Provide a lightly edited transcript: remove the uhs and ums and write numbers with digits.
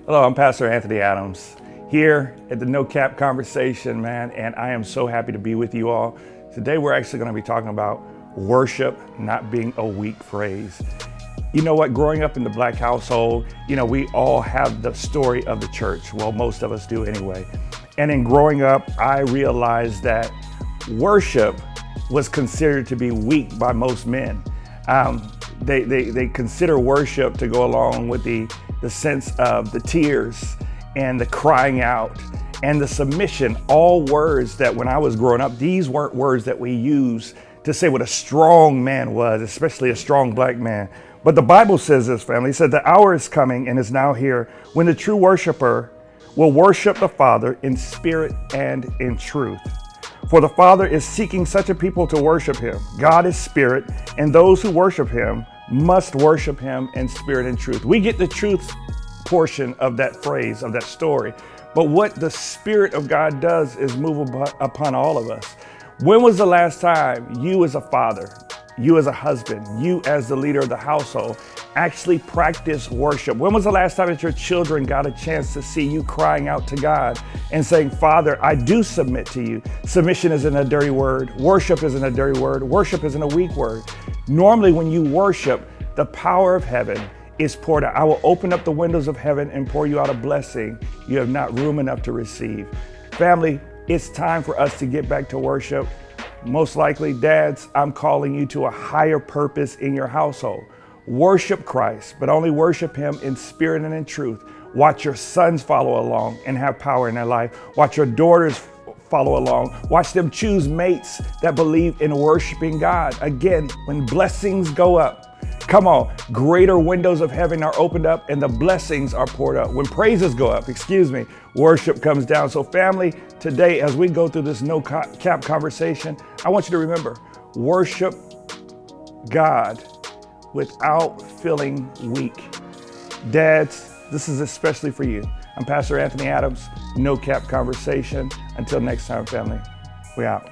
Hello, I'm Pastor Anthony Adams here at the No Cap Conversation, man, and I am so happy to be with you all. Today we're actually going to be talking about worship not being a weak phrase. You know what, growing up in the Black household, we all have the story of the church. Well, most of us do anyway. And in growing up, I realized that worship was considered to be weak by most men. They consider worship to go along with the sense of the tears and the crying out and the submission, all words that when I was growing up, these weren't words that we use to say what a strong man was, especially a strong black man. But the Bible says this, family. It said the hour is coming and is now here when the true worshiper will worship the Father in spirit and in truth. For the Father is seeking such a people to worship him. God is spirit, and those who worship him must worship him in spirit and truth. We get the truth portion of that phrase, of that story. But what the Spirit of God does is move upon all of us. When was the last time you as a father, you as a husband, you as the leader of the household actually practice worship? When was the last time that your children got a chance to see you crying out to God and saying, Father, I do submit to you? Submission isn't a dirty word. Worship isn't a dirty word. Worship isn't a weak word. Normally when you worship, the power of heaven is poured out. I will open up the windows of heaven and pour you out a blessing you have not room enough to receive. Family, it's time for us to get back to worship. Most likely, dads, I'm calling you to a higher purpose in your household. Worship Christ, but only worship him in spirit and in truth. Watch your sons follow along and have power in their life. Watch your daughters follow along. Watch them choose mates that believe in worshiping God. Again, when blessings go up, come on, greater windows of heaven are opened up and the blessings are poured up. When praises go up, worship comes down. So family, today, as we go through this no cap conversation, I want you to remember, worship God without feeling weak. Dads, this is especially for you. I'm Pastor Anthony Adams, No Cap Conversation. Until next time, family, we out.